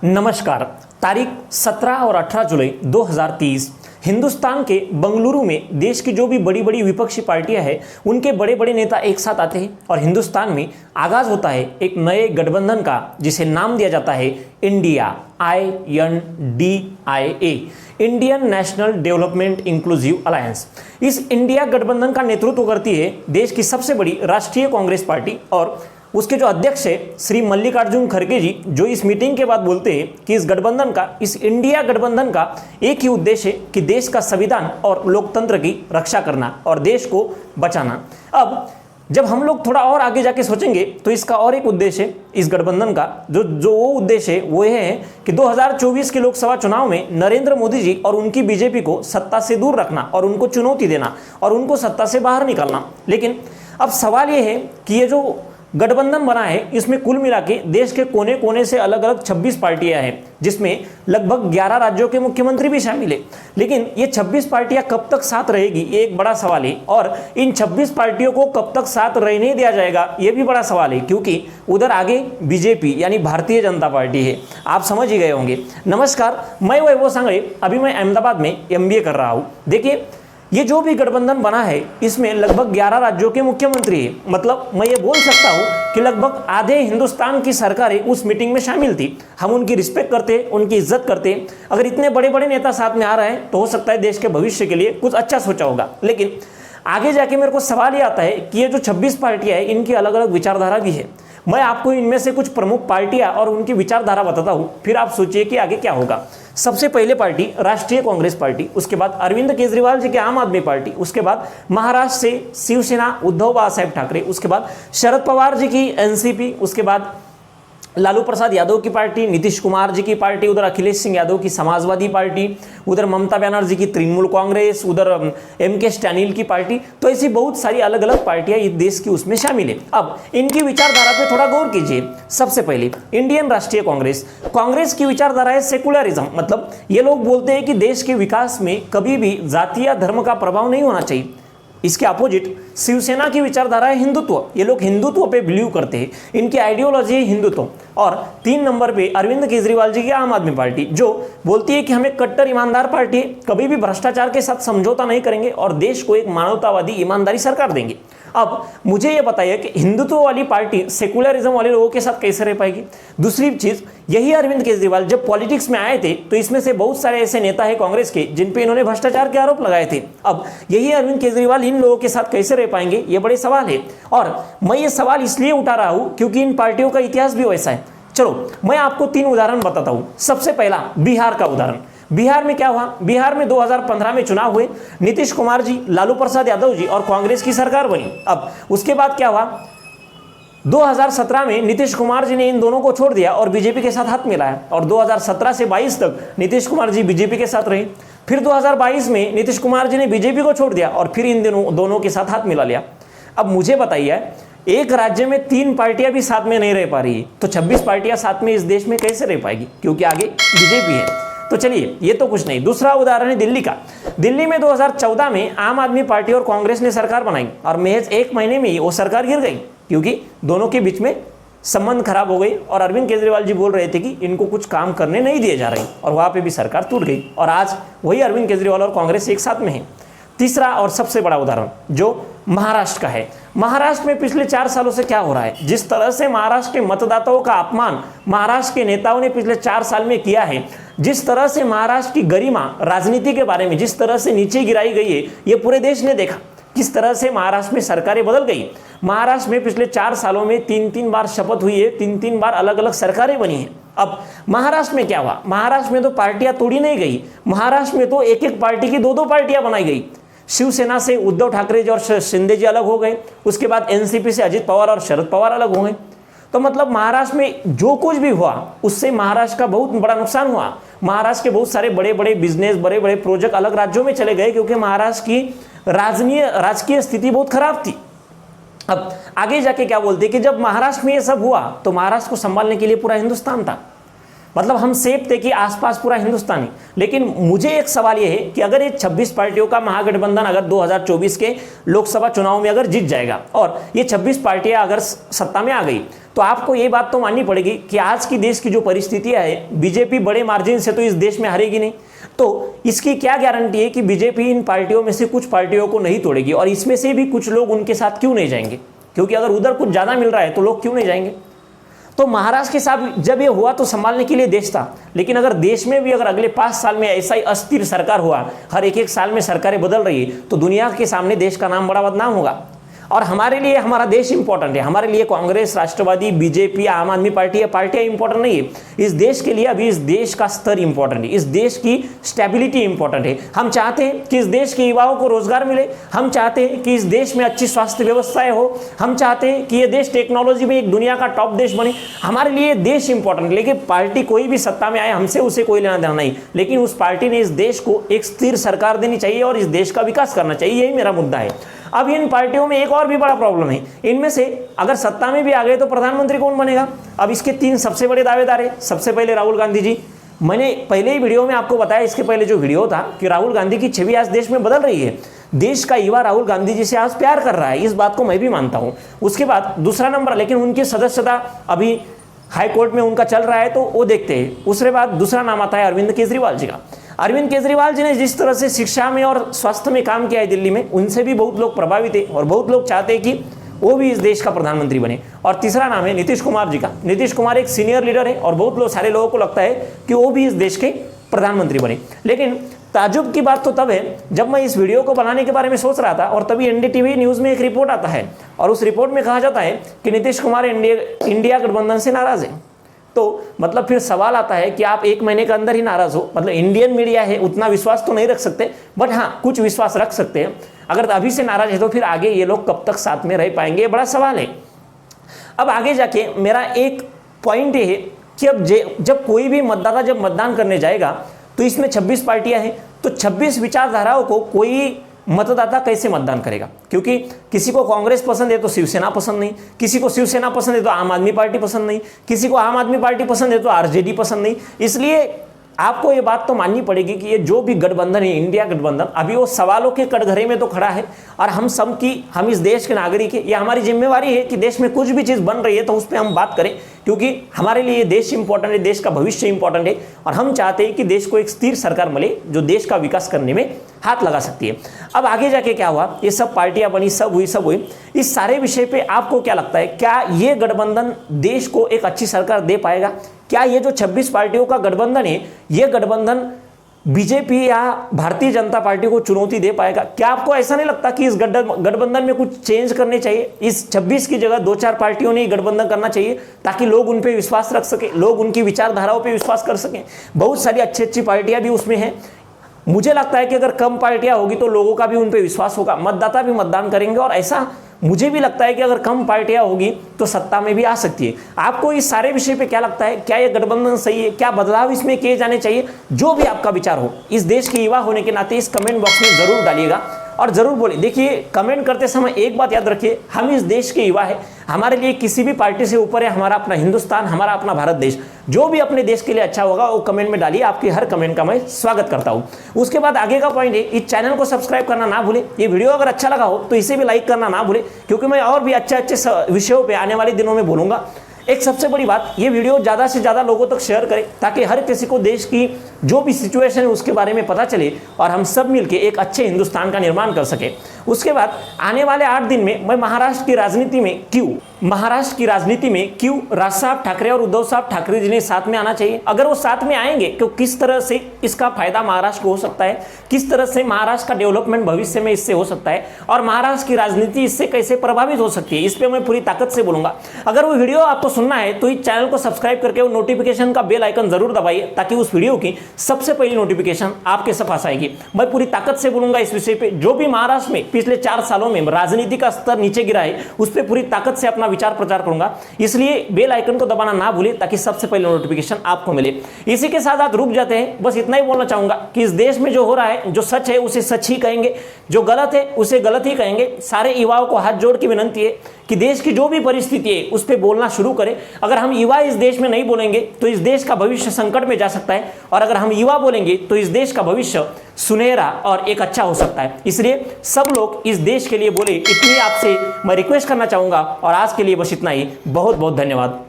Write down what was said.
नमस्कार। तारीख 17 और 18 जुलाई 2023 हिंदुस्तान के बंगलुरु में देश की जो भी बड़ी बड़ी विपक्षी पार्टियां हैं उनके बड़े बड़े नेता एक साथ आते हैं और हिंदुस्तान में आगाज होता है एक नए गठबंधन का, जिसे नाम दिया जाता है India, INDIA, Indian national development inclusive alliance. इस इंडिया गठबंधन का नेतृत्व करती है देश की सबसे बड़ी राष्ट्रीय कांग्रेस पार्टी और उसके जो अध्यक्ष है श्री मल्लिकार्जुन खड़गे जी, जो इस मीटिंग के बाद बोलते हैं कि इस गठबंधन का, इस इंडिया गठबंधन का एक ही उद्देश्य है कि देश का संविधान और लोकतंत्र की रक्षा करना और देश को बचाना। अब जब हम लोग थोड़ा और आगे जाके सोचेंगे तो इसका और एक उद्देश्य है इस गठबंधन का, जो वो उद्देश्य है वो ये है कि 2024 के लोकसभा चुनाव में नरेंद्र मोदी जी और उनकी बीजेपी को सत्ता से दूर रखना और उनको चुनौती देना और उनको सत्ता से बाहर निकालना। लेकिन अब सवाल ये है कि ये जो गठबंधन बना है इसमें कुल मिला के देश के कोने कोने से अलग अलग 26 पार्टियां हैं, जिसमें लगभग 11 राज्यों के मुख्यमंत्री भी शामिल है। लेकिन ये 26 पार्टियां कब तक साथ रहेगी ये एक बड़ा सवाल है, और इन 26 पार्टियों को कब तक साथ रहने दिया जाएगा ये भी बड़ा सवाल है, क्योंकि उधर आगे बीजेपी यानी भारतीय जनता पार्टी है। आप समझ ही गए होंगे। नमस्कार, मैं वैभव सांगळे, अभी मैं अहमदाबाद में MBA कर रहा हूँ। देखिए, ये जो भी गठबंधन बना है इसमें लगभग 11 राज्यों के मुख्यमंत्री है। मतलब मैं ये बोल सकता हूँ कि लगभग आधे हिंदुस्तान की सरकारें उस मीटिंग में शामिल थी। हम उनकी रिस्पेक्ट करते हैं, उनकी इज्जत करते हैं। अगर इतने बड़े बड़े नेता साथ में आ रहे हैं तो हो सकता है देश के भविष्य के लिए कुछ अच्छा सोचा होगा। लेकिन आगे जाके मेरे को सवाल ये आता है कि ये जो 26 पार्टियां हैं इनकी अलग अलग विचारधारा भी है। मैं आपको इनमें से कुछ प्रमुख पार्टियां और उनकी विचारधारा बताता हूं, फिर आप सोचिए कि आगे क्या होगा। सबसे पहले पार्टी राष्ट्रीय कांग्रेस पार्टी, उसके बाद अरविंद केजरीवाल जी की आम आदमी पार्टी, उसके बाद महाराष्ट्र से शिवसेना उद्धव बालासाहेब ठाकरे, उसके बाद शरद पवार जी की NCP, उसके बाद लालू प्रसाद यादव की पार्टी, नीतीश कुमार जी की पार्टी, उधर अखिलेश सिंह यादव की समाजवादी पार्टी, उधर ममता बनर्जी की तृणमूल कांग्रेस, उधर MK स्टैनिल की पार्टी। तो ऐसी बहुत सारी अलग अलग पार्टियां इस देश की उसमें शामिल है। अब इनकी विचारधारा पे थोड़ा गौर कीजिए। सबसे पहले इंडियन राष्ट्रीय कांग्रेस, कांग्रेस की विचारधारा है सेकुलरिज्म। मतलब ये लोग बोलते हैं कि देश के विकास में कभी भी जाति या धर्म का प्रभाव नहीं होना चाहिए। इसके अपोजिट शिवसेना की विचारधारा है हिंदुत्व। ये लोग हिंदुत्व पे बिलीव करते हैं, इनकी आइडियोलॉजी है हिंदुत्व। और 3 नंबर पे अरविंद केजरीवाल जी की आम आदमी पार्टी, जो बोलती है कि हमें कट्टर ईमानदार पार्टी है, कभी भी भ्रष्टाचार के साथ समझौता नहीं करेंगे और देश को एक मानवतावादी ईमानदारी सरकार देंगे। अब मुझे ये बताइए कि हिंदुत्व वाली पार्टी सेकुलरिज्म वाले लोगों के साथ कैसे रह पाएगी। दूसरी चीज, यही अरविंद केजरीवाल जब पॉलिटिक्स में आए थे तो इसमें से बहुत सारे ऐसे नेता हैं कांग्रेस के जिन पे इन्होंने भ्रष्टाचार के आरोप लगाए थे। अब यही अरविंद केजरीवाल इन लोगों के साथ कैसे रह पाएंगे, ये बड़े सवाल है। और मैं ये सवाल इसलिए उठा रहा हूं क्योंकि इन पार्टियों का इतिहास भी वैसा है। चलो मैं आपको 3 उदाहरण बताता हूं। सबसे पहला बिहार का उदाहरण। बिहार में क्या हुआ? बिहार में 2015 में चुनाव हुए, नीतीश कुमार जी, लालू प्रसाद यादव जी और कांग्रेस की सरकार बनी। अब उसके बाद क्या हुआ? 2017 में नीतीश कुमार जी ने इन दोनों को छोड़ दिया और बीजेपी के साथ हाथ मिलाया और 2017 से 22 तक नीतीश कुमार जी बीजेपी के साथ रहे। फिर 2022 में नीतीश कुमार जी ने बीजेपी को छोड़ दिया और फिर इन दोनों के साथ हाथ मिला लिया। अब मुझे बताइए, एक राज्य में 3 पार्टियां भी साथ में नहीं रह पा रही तो 26 पार्टियां साथ में इस देश में कैसे रह पाएगी, क्योंकि आगे बीजेपी है। तो चलिए, ये तो कुछ नहीं। दूसरा उदाहरण है दिल्ली का। दिल्ली में 2014 में आम आदमी पार्टी और कांग्रेस ने सरकार बनाई और महज 1 महीने में ही वो सरकार गिर गई, क्योंकि दोनों के बीच में संबंध खराब हो गई और अरविंद केजरीवाल जी बोल रहे थे कि इनको कुछ काम करने नहीं दिए जा रहे और वहां पे भी सरकार टूट गई और आज वही अरविंद केजरीवाल और कांग्रेस एक साथ में है। तीसरा और सबसे बड़ा उदाहरण जो महाराष्ट्र का है। महाराष्ट्र में पिछले 4 सालों से क्या हो रहा है? जिस तरह से महाराष्ट्र के मतदाताओं का अपमान महाराष्ट्र के नेताओं ने पिछले 4 साल में किया है, जिस तरह से महाराष्ट्र की गरिमा राजनीति के बारे में जिस तरह से नीचे गिराई गई है, ये पूरे देश ने देखा। किस तरह से महाराष्ट्र में सरकारें बदल गई। महाराष्ट्र में पिछले 4 सालों में 3-3 बार शपथ हुई है, 3-3 बार अलग अलग सरकारें बनी हैं। अब महाराष्ट्र में क्या हुआ? महाराष्ट्र में तो पार्टियां तोड़ी नहीं गई, महाराष्ट्र में तो एक एक पार्टी की 2-2 पार्टियां बनाई गई। शिवसेना से उद्धव ठाकरे जी और शिंदे जी अलग हो गए, उसके बाद NCP से अजित पवार और शरद पवार अलग हो गए। तो मतलब महाराष्ट्र में जो कुछ भी हुआ उससे महाराष्ट्र का बहुत बड़ा नुकसान हुआ। महाराष्ट्र के बहुत सारे बड़े बड़े बिजनेस, बड़े बड़े प्रोजेक्ट अलग राज्यों में चले गए, क्योंकि महाराष्ट्र की राजकीय स्थिति बहुत खराब थी। अब आगे जाके क्या बोलते कि जब महाराष्ट्र में ये सब हुआ तो महाराष्ट्र को संभालने के लिए पूरा हिंदुस्तान था। मतलब हम सेफ थे कि आसपास पूरा हिंदुस्तानी। लेकिन मुझे एक सवाल ये है कि अगर ये 26 पार्टियों का महागठबंधन अगर 2024 के लोकसभा चुनाव में अगर जीत जाएगा और ये 26 पार्टियां अगर सत्ता में आ गई, तो आपको ये बात तो माननी पड़ेगी कि आज की देश की जो परिस्थितियां है, बीजेपी बड़े मार्जिन से तो इस देश में हारेगी नहीं। तो इसकी क्या गारंटी है कि बीजेपी इन पार्टियों में से कुछ पार्टियों को नहीं तोड़ेगी, और इसमें से भी कुछ लोग उनके साथ क्यों नहीं जाएंगे? क्योंकि अगर उधर कुछ ज़्यादा मिल रहा है तो लोग क्यों नहीं जाएंगे? तो महाराष्ट्र के साथ जब ये हुआ तो संभालने के लिए देश था, लेकिन अगर देश में भी अगर अगले 5 साल में ऐसा ही अस्थिर सरकार हुआ, हर एक साल में सरकारें बदल रही है, तो दुनिया के सामने देश का नाम बड़ा बदनाम होगा। और हमारे लिए हमारा देश इंपॉर्टेंट है। हमारे लिए कांग्रेस, राष्ट्रवादी, बीजेपी, आम आदमी पार्टी या पार्टियां इंपॉर्टेंट नहीं है। इस देश के लिए अभी इस देश का स्तर इंपॉर्टेंट है, इस देश की स्टेबिलिटी इंपॉर्टेंट है। हम चाहते हैं कि इस देश के युवाओं को रोजगार मिले, हम चाहते हैं कि इस देश में अच्छी स्वास्थ्य व्यवस्थाएं हो, हम चाहते हैं कि ये देश टेक्नोलॉजी में एक दुनिया का टॉप देश बने। हमारे लिए देश इंपॉर्टेंट है। लेकिन पार्टी कोई भी सत्ता में आए, हमसे उसे कोई लेना देना नहीं, लेकिन उस पार्टी ने इस देश को एक स्थिर सरकार देनी चाहिए और इस देश का विकास करना चाहिए। यही मेरा मुद्दा है। अब इन पार्टियों में एक और भी बड़ा प्रॉब्लम है। इनमें से अगर सत्ता में भी आ गए तो प्रधानमंत्री कौन बनेगा? अब इसके 3 सबसे बड़े दावेदार हैं। सबसे पहले राहुल गांधी जी। मैंने पहले ही वीडियो में आपको बताया, इसके पहले जो वीडियो था, कि राहुल गांधी की छवि आज देश में बदल रही है। देश का युवा राहुल गांधी जी से आज प्यार कर रहा है, इस बात को मैं भी मानता हूं। उसके बाद दूसरा नंबर, लेकिन उनकी सदस्यता अभी हाई कोर्ट में उनका चल रहा है, तो वो देखते हैं। उसके बाद दूसरा नाम आता है अरविंद केजरीवाल जी का। अरविंद केजरीवाल जी ने जिस तरह से शिक्षा में और स्वास्थ्य में काम किया है दिल्ली में, उनसे भी बहुत लोग प्रभावित है और बहुत लोग चाहते हैं कि वो भी इस देश का प्रधानमंत्री बने। और तीसरा नाम है नीतीश कुमार जी का। नीतीश कुमार एक सीनियर लीडर है और बहुत लोग, सारे लोगों को लगता है कि वो भी इस देश के प्रधानमंत्री बने। लेकिन ताजुब की बात तो तब है जब मैं इस वीडियो को बनाने के बारे में सोच रहा था और तभी एनडीटीवी न्यूज़ में एक रिपोर्ट आता है और उस रिपोर्ट में कहा जाता है कि नीतीश कुमार इंडिया गठबंधन से नाराज है। तो मतलब फिर सवाल आता है कि आप 1 महीने के अंदर ही नाराज हो, मतलब इंडियन मीडिया है, उतना विश्वास तो नहीं रख सकते, बट हाँ कुछ विश्वास रख सकते हैं। अगर अभी से नाराज है तो फिर आगे ये लोग कब तक साथ में रह पाएंगे, ये बड़ा सवाल है। अब आगे जाके मेरा एक पॉइंट ये है कि अब जब कोई भी मतदाता जब मतदान करने जाएगा तो इसमें 26 पार्टियां हैं, तो 26 विचारधाराओं को कोई मतदाता कैसे मतदान करेगा? क्योंकि किसी को कांग्रेस पसंद है तो शिवसेना पसंद नहीं, किसी को शिवसेना पसंद है तो आम आदमी पार्टी पसंद नहीं, किसी को आम आदमी पार्टी पसंद है तो आरजेडी पसंद नहीं। इसलिए आपको ये बात तो माननी पड़ेगी कि ये जो भी गठबंधन है, इंडिया गठबंधन, अभी वो सवालों के कटघरे में तो खड़ा है। और हम इस देश के नागरिक है, ये हमारी जिम्मेवारी है कि देश में कुछ भी चीज़ बन रही है तो उस पर हम बात करें, क्योंकि हमारे लिए देश इंपॉर्टेंट है, देश का भविष्य इंपॉर्टेंट है और हम चाहते हैं कि देश को एक स्थिर सरकार मिले जो देश का विकास करने में हाथ लगा सकती है। अब आगे जाके क्या हुआ, ये सब पार्टियां बनी, सब हुई। इस सारे विषय पे आपको क्या लगता है, क्या ये गठबंधन देश को एक अच्छी सरकार दे पाएगा? क्या ये जो 26 पार्टियों का गठबंधन है, ये गठबंधन बीजेपी या भारतीय जनता पार्टी को चुनौती दे पाएगा? क्या आपको ऐसा नहीं लगता कि इस गठबंधन में कुछ चेंज करने चाहिए? इस 26 की जगह 2-4 पार्टियों ने गठबंधन करना चाहिए ताकि लोग उन पे विश्वास रख सके, लोग उनकी विचारधाराओं पे विश्वास कर सकें। बहुत सारी अच्छी पार्टियां भी उसमें हैं। मुझे लगता है कि अगर कम पार्टियां होगी तो लोगों का भी उन पे विश्वास होगा, मतदाता भी मतदान करेंगे। और ऐसा मुझे भी लगता है कि अगर कम पार्टियां होगी तो सत्ता में भी आ सकती है। आपको इस सारे विषय पे क्या लगता है? क्या ये गठबंधन सही है? क्या बदलाव इसमें किए जाने चाहिए? जो भी आपका विचार हो, इस देश के युवा होने के नाते इस कमेंट बॉक्स में जरूर डालिएगा और जरूर बोलिए। देखिए, कमेंट करते समय एक बात याद रखिए, हम इस देश के युवा है, हमारे लिए किसी भी पार्टी से ऊपर है हमारा अपना हिंदुस्तान, हमारा अपना भारत देश। जो भी अपने देश के लिए अच्छा होगा वो कमेंट में डालिए, आपके हर कमेंट का मैं स्वागत करता हूं। उसके बाद आगे का पॉइंट है, इस चैनल को सब्सक्राइब करना ना भूले। ये वीडियो अगर अच्छा लगा हो तो इसे भी लाइक करना ना भूले, क्योंकि मैं और भी अच्छे विषयों पर आने वाले दिनों में बोलूंगा। एक सबसे बड़ी बात, ये वीडियो ज़्यादा से ज़्यादा लोगों तक शेयर करें ताकि हर किसी को देश की जो भी सिचुएशन है उसके बारे में पता चले और हम सब मिलकर एक अच्छे हिंदुस्तान का निर्माण कर सके। उसके बाद आने वाले 8 दिन में मैं महाराष्ट्र की राजनीति में क्यों राज साहब ठाकरे और उद्धव साहब ठाकरे जी ने साथ में आना चाहिए, अगर वो साथ में आएंगे तो किस तरह से इसका फायदा महाराष्ट्र को हो सकता है, किस तरह से महाराष्ट्र का डेवलपमेंट भविष्य में इससे हो सकता है और महाराष्ट्र की राजनीति इससे कैसे प्रभावित हो सकती है, इस पर मैं पूरी ताकत से बोलूंगा। अगर वो वीडियो आपको सुनना है तो इस चैनल को सब्सक्राइब करके वो नोटिफिकेशन का बेल आइकन जरूर दबाइए ताकि उस वीडियो की सबसे पहली नोटिफिकेशन आपके पास आएगी। मैं पूरी ताकत से बोलूंगा इस विषय पे। जो भी महाराष्ट्र में पिछले 4 सालों में राजनीति का स्तर नीचे गिरा है उस पर पूरी ताकत से अपना विचार प्रचार करूंगा, इसलिए बेल आइकन को दबाना ना भूलिए ताकि सबसे पहले नोटिफिकेशन आपको मिले। इसी के साथ आप रुक जाते हैं, बस इतना ही बोलना चाहूंगा कि इस देश में जो हो रहा है, जो सच है उसे सच ही कहेंगे, जो गलत है उसे गलत ही कहेंगे। सारे युवाओं को हाथ जोड़ के विनंती है कि देश की जो भी परिस्थिति है उस पर बोलना शुरू करें। अगर हम युवा इस देश में नहीं बोलेंगे तो इस देश का भविष्य संकट में जा सकता है, और अगर हम युवा बोलेंगे तो इस देश का भविष्य सुनहरा और एक अच्छा हो सकता है। इसलिए सब लोग इस देश के लिए बोले, इतनी आपसे मैं रिक्वेस्ट करना चाहूंगा। और आज के लिए बस इतना ही। बहुत बहुत धन्यवाद।